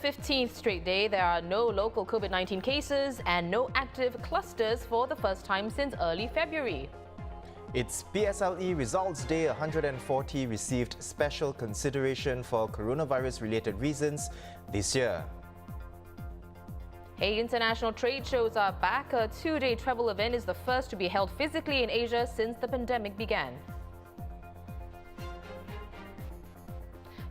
15th straight day, there are no local COVID-19 cases and no active clusters for the first time since early February. It's PSLE Results Day. 140 received special consideration for coronavirus-related reasons this year. Hey, international trade shows are back. A two-day travel event is the first to be held physically in Asia since the pandemic began.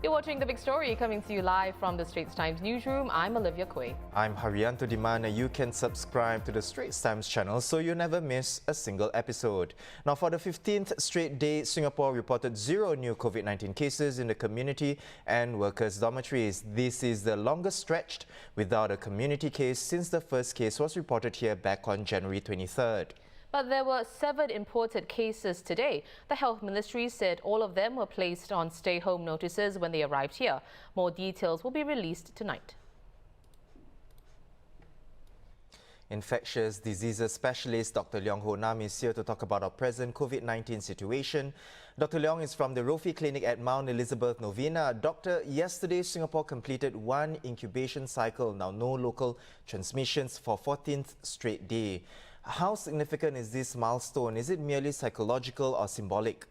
You're watching The Big Story, coming to you live from the Straits Times newsroom. I'm Olivia Quay. I'm Haryanto Dimana. You can subscribe to the Straits Times channel so you never miss a single episode. Now, for the 15th straight day, Singapore reported 0 new COVID-19 cases in the community and workers' dormitories. This is the longest stretched without a community case since the first case was reported here back on January 23rd. But there were 7 imported cases today. The Health Ministry said all of them were placed on stay-home notices when they arrived here. More details will be released tonight. Infectious diseases specialist Dr. Leong Ho Nam is here to talk about our present COVID-19 situation. Dr. Leong is from the Rofi Clinic at Mount Elizabeth Novena. Doctor, yesterday Singapore completed 1 incubation cycle, now no local transmissions for 14th straight day. How significant is this milestone? Is it merely psychological or symbolic?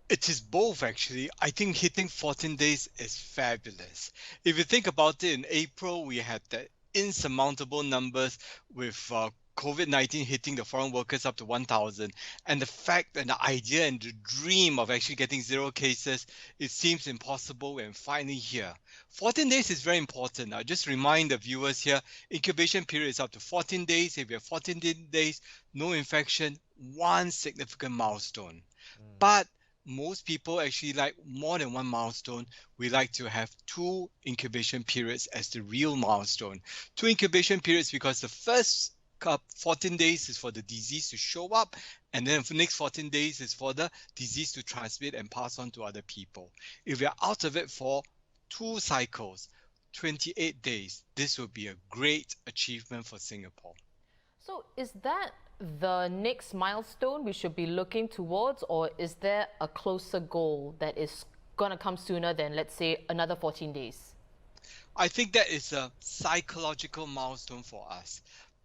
It is both, actually. I think hitting 14 days is fabulous. If you think about it, in April, we had the insurmountable numbers with COVID-19 hitting the foreign workers up to 1,000. And the fact and the idea and the dream of actually getting 0 cases, it seems impossible and finally here. 14 days is very important. I'll just remind the viewers here, incubation period is up to 14 days. If you have 14 days, no infection, 1 significant milestone. But most people actually like more than 1 milestone. We like to have 2 incubation periods as the real milestone. 2 incubation periods because the first 14 days is for the disease to show up, and then the next 14 days is for the disease to transmit and pass on to other people. If we are out of it for 2 cycles, 28 days, this will be a great achievement for Singapore. So is that the next milestone we should be looking towards, or is there a closer goal that is going to come sooner than, let's say, another 14 days? I think that is a psychological milestone for us.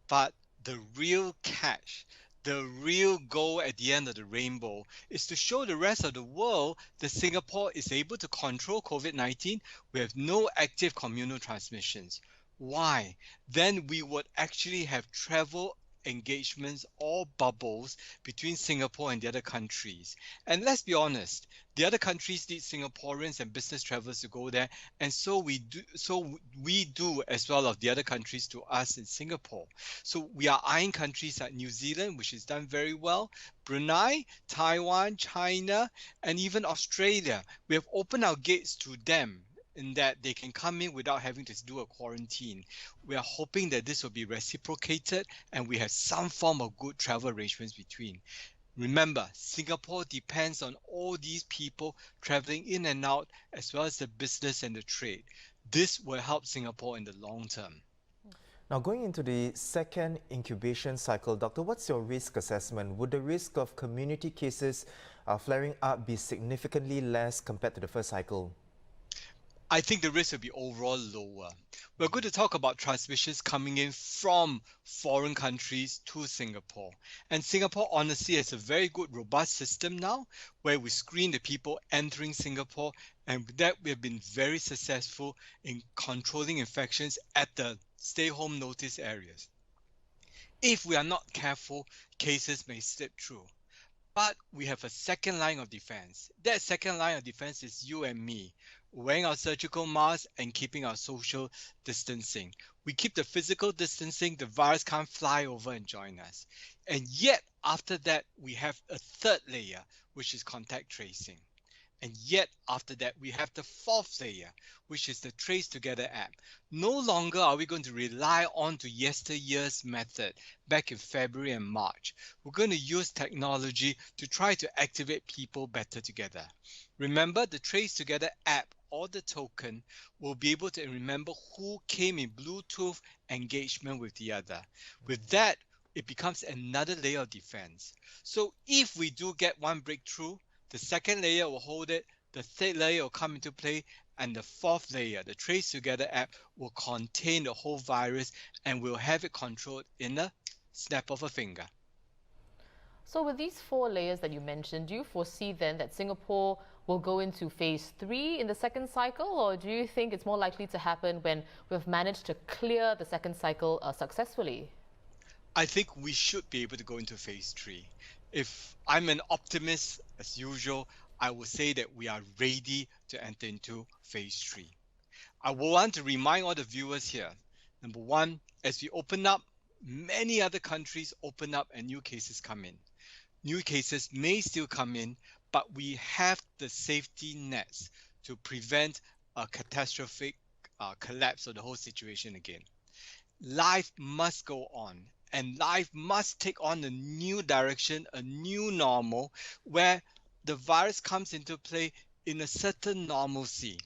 But the real catch, the real goal at the end of the rainbow is to show the rest of the world that Singapore is able to control COVID-19. We have no active communal transmissions. Why? Then we would actually have travel engagements or bubbles between Singapore and the other countries. And let's be honest, the other countries need Singaporeans and business travelers to go there, and so we do as well of the other countries to us in Singapore. So we are eyeing countries like New Zealand, which has done very well, Brunei, Taiwan, China, and even Australia. We have opened our gates to them in that they can come in without having to do a quarantine. We are hoping that this will be reciprocated and we have some form of good travel arrangements between. Remember, Singapore depends on all these people traveling in and out, as well as the business and the trade. This will help Singapore in the long term. Now, going into the second incubation cycle, Doctor, what's your risk assessment? Would the risk of community cases flaring up be significantly less compared to the first cycle? I think the risk will be overall lower. We're going to talk about transmissions coming in from foreign countries to Singapore. And Singapore honestly has a very good, robust system now where we screen the people entering Singapore, and with that we have been very successful in controlling infections at the stay-home notice areas. If we are not careful, cases may slip through. But we have a second line of defense. That second line of defense is you and me, wearing our surgical masks and keeping our social distancing. We keep the physical distancing, the virus can't fly over and join us. And yet, after that, we have a third layer, which is contact tracing. And yet, after that, we have the 4th layer, which is the Trace Together app. No longer are we going to rely on to yesteryear's method back in February and March. We're going to use technology to try to activate people better together. Remember, the Trace Together app or the token will be able to remember who came in Bluetooth engagement with the other. With that, it becomes another layer of defense. So if we do get one breakthrough, the second layer will hold it, the third layer will come into play, And the fourth layer, the Trace Together app, will contain the whole virus and will have it controlled in a snap of a finger. So with these 4 layers that you mentioned, do you foresee then that Singapore will go into phase 3 in the second cycle, or do you think it's more likely to happen when we've managed to clear the second cycle successfully? I think we should be able to go into phase 3. If I'm an optimist, as usual, I would say that we are ready to enter into phase 3. I want to remind all the viewers here, number one, as we open up, many other countries open up and new cases come in. New cases may still come in, but we have the safety nets to prevent a catastrophic collapse of the whole situation again. Life must go on, and life must take on a new direction, a new normal, where the virus comes into play in a certain normalcy.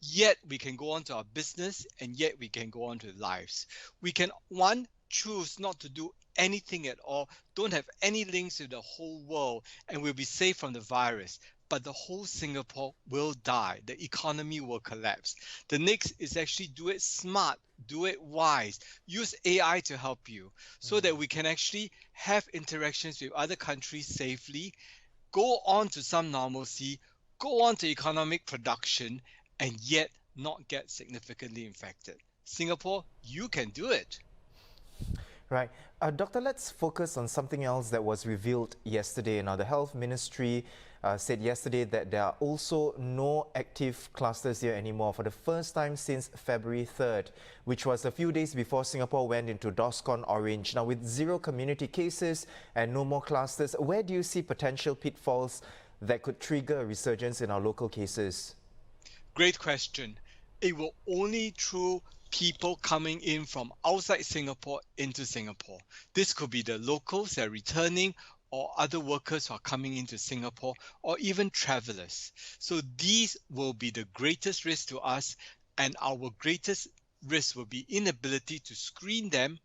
Yet we can go on to our business, and yet we can go on to lives. We can, one, choose not to do anything at all, don't have any links with the whole world, and we'll be safe from the virus. But the whole Singapore will die. The economy will collapse. The next is actually do it smart, do it wise. Use AI to help you so that we can actually have interactions with other countries safely, go on to some normalcy, go on to economic production, and yet not get significantly infected. Singapore, you can do it. Right. Doctor, let's focus on something else that was revealed yesterday. Now, the Health Ministry said yesterday that there are also no active clusters here anymore for the first time since February 3rd, which was a few days before Singapore went into DORSCON Orange. Now, with 0 community cases and no more clusters, where do you see potential pitfalls that could trigger a resurgence in our local cases? Great question. It will only through people coming in from outside Singapore into Singapore. This could be the locals that are returning, or other workers who are coming into Singapore, or even travelers. So these will be the greatest risk to us, and our greatest risk will be inability to screen them,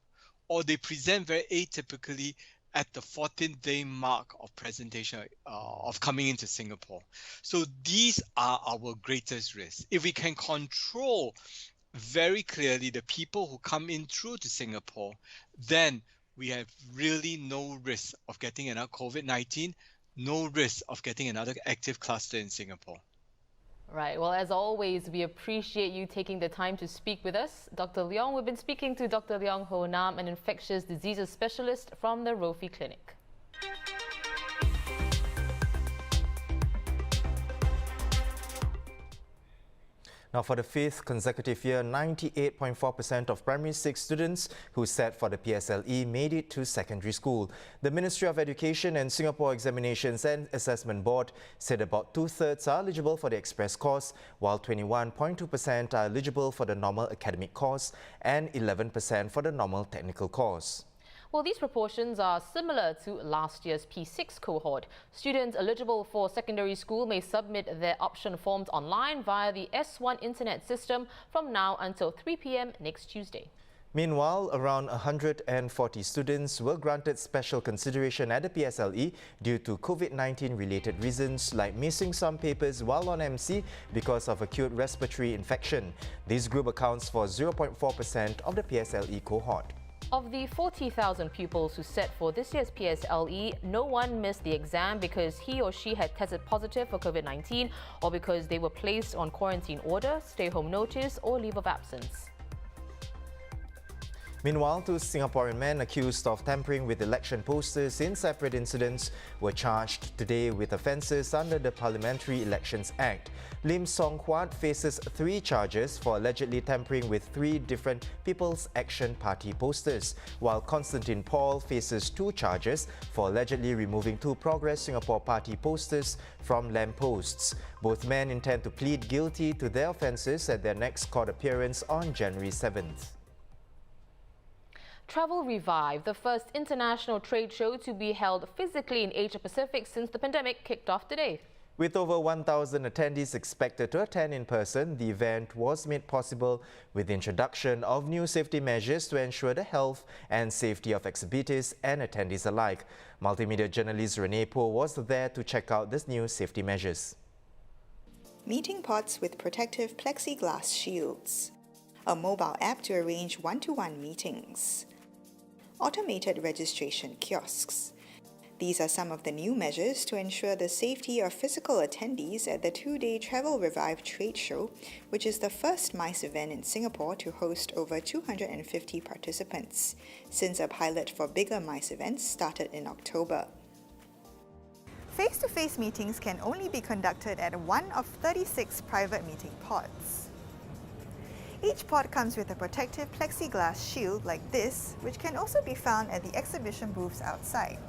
or they present very atypically at the 14th-day mark of presentation of coming into Singapore. So these are our greatest risks. If we can control very clearly the people who come in through to Singapore, then we have really no risk of getting another COVID-19, no risk of getting another active cluster in Singapore. Right. Well, as always, we appreciate you taking the time to speak with us. Dr. Leong, we've been speaking to Dr. Leong Ho Nam, an infectious diseases specialist from the Rofi Clinic. Now, for the 5th consecutive year, 98.4% of primary 6 students who sat for the PSLE made it to secondary school. The Ministry of Education and Singapore Examinations and Assessment Board said about 2/3 are eligible for the express course, while 21.2% are eligible for the normal academic course and 11% for the normal technical course. Well, these proportions are similar to last year's P6 cohort. Students eligible for secondary school may submit their option forms online via the S1 internet system from now until 3 p.m. next Tuesday. Meanwhile, around 140 students were granted special consideration at the PSLE due to COVID-19 related reasons like missing some papers while on MC because of acute respiratory infection. This group accounts for 0.4% of the PSLE cohort. Of the 40,000 pupils who sat for this year's PSLE, no one missed the exam because he or she had tested positive for COVID-19 or because they were placed on quarantine order, stay-home notice or leave of absence. Meanwhile, 2 Singaporean men accused of tampering with election posters in separate incidents were charged today with offences under the Parliamentary Elections Act. Lim Song Huat faces 3 charges for allegedly tampering with 3 different People's Action Party posters, while Constantine Paul faces 2 charges for allegedly removing 2 Progress Singapore Party posters from lampposts. Both men intend to plead guilty to their offences at their next court appearance on January 7th. Travel Revive, the first international trade show to be held physically in Asia Pacific since the pandemic kicked off today. With over 1,000 attendees expected to attend in person, the event was made possible with the introduction of new safety measures to ensure the health and safety of exhibitors and attendees alike. Multimedia journalist Renee Po was there to check out these new safety measures. meeting pods with protective plexiglass shields, a mobile app to arrange one-to-one meetings, automated registration kiosks. These are some of the new measures to ensure the safety of physical attendees at the two-day Travel Revive trade show, which is the first MICE event in Singapore to host over 250 participants, since a pilot for bigger MICE events started in October. Face-to-face meetings can only be conducted at one of 36 private meeting pods. Each pod comes with a protective plexiglass shield like this, which can also be found at the exhibition booths outside.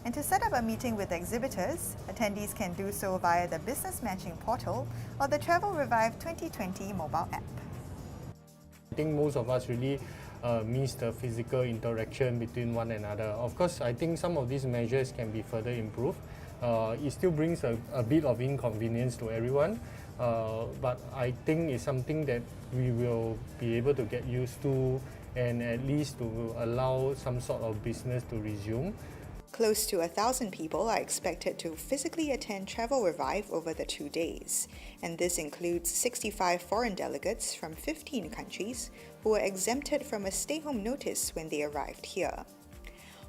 And to set up a meeting with exhibitors, attendees can do so via the Business Matching Portal or the Travel Revive 2020 mobile app. I think most of us really miss the physical interaction between one another. Of course, I think some of these measures can be further improved. It still brings a bit of inconvenience to everyone, but I think it's something that we will be able to get used to, and at least to allow some sort of business to resume. Close to 1,000 people are expected to physically attend Travel Revive over the 2 days, and this includes 65 foreign delegates from 15 countries who were exempted from a stay-home notice when they arrived here.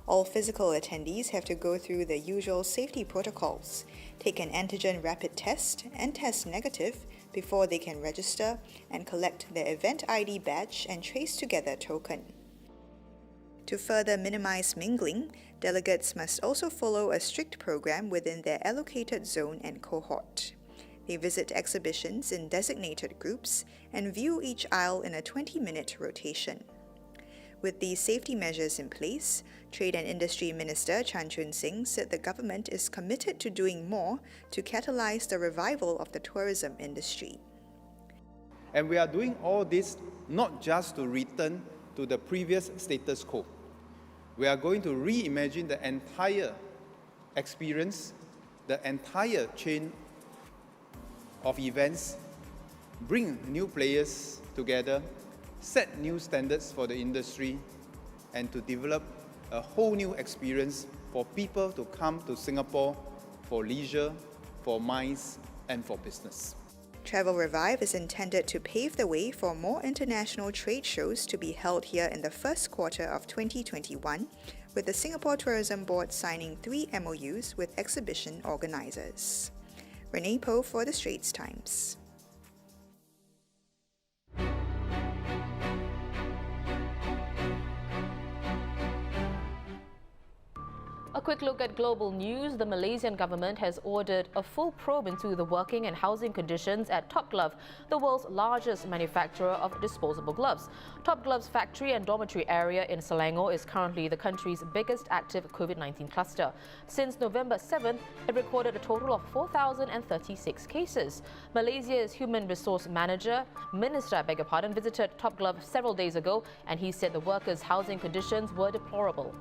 All physical attendees have to go through the usual safety protocols, take an antigen rapid test and test negative before they can register and collect their event ID badge and Trace Together token. To further minimize mingling, delegates must also follow a strict program within their allocated zone and cohort. They visit exhibitions in designated groups and view each aisle in a 20-minute rotation. With these safety measures in place, Trade and Industry Minister Chan Chun Sing said the government is committed to doing more to catalyse the revival of the tourism industry. And we are doing all this not just to return to the previous status quo. We are going to reimagine the entire experience, the entire chain of events, bring new players together, set new standards for the industry, and to develop a whole new experience for people to come to Singapore for leisure, for MICE, and for business. Travel Revive is intended to pave the way for more international trade shows to be held here in the first quarter of 2021, with the Singapore Tourism Board signing 3 MOUs with exhibition organisers. Renee Poe for the Straits Times. A quick look at global news. The Malaysian government has ordered a full probe into the working and housing conditions at Top Glove, the world's largest manufacturer of disposable gloves. Top Glove's factory and dormitory area in Selangor is currently the country's biggest active COVID-19 cluster. Since November 7th, it recorded a total of 4,036 cases. Malaysia's Human Resource Minister, visited Top Glove several days ago, and he said the workers' housing conditions were deplorable.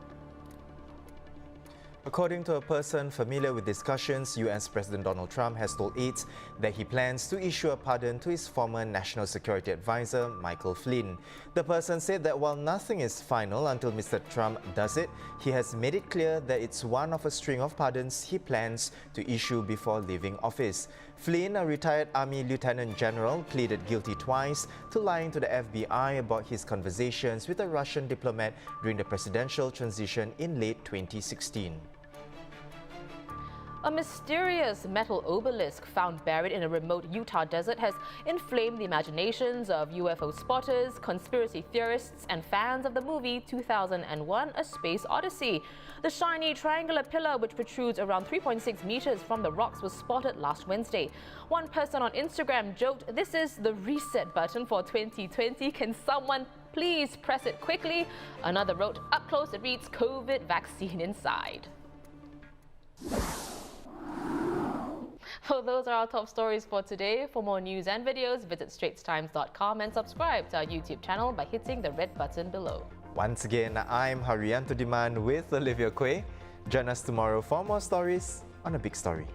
According to a person familiar with discussions, US President Donald Trump has told aides that he plans to issue a pardon to his former National Security Advisor, Michael Flynn. The person said that while nothing is final until Mr. Trump does it, he has made it clear that it's one of a string of pardons he plans to issue before leaving office. Flynn, a retired Army Lieutenant General, pleaded guilty twice to lying to the FBI about his conversations with a Russian diplomat during the presidential transition in late 2016. A mysterious metal obelisk found buried in a remote Utah desert has inflamed the imaginations of UFO spotters, conspiracy theorists, and fans of the movie 2001: A Space Odyssey. The shiny triangular pillar, which protrudes around 3.6 meters from the rocks, was spotted last Wednesday. One person on Instagram joked, "This is the reset button for 2020. Can someone please press it quickly?" Another wrote, "Up close it reads COVID vaccine inside." So those are our top stories for today. For more news and videos, visit straitstimes.com and subscribe to our YouTube channel by hitting the red button below. Once again, I'm Haryanto Diman with Olivia Quay. Join us tomorrow for more stories on A Big Story.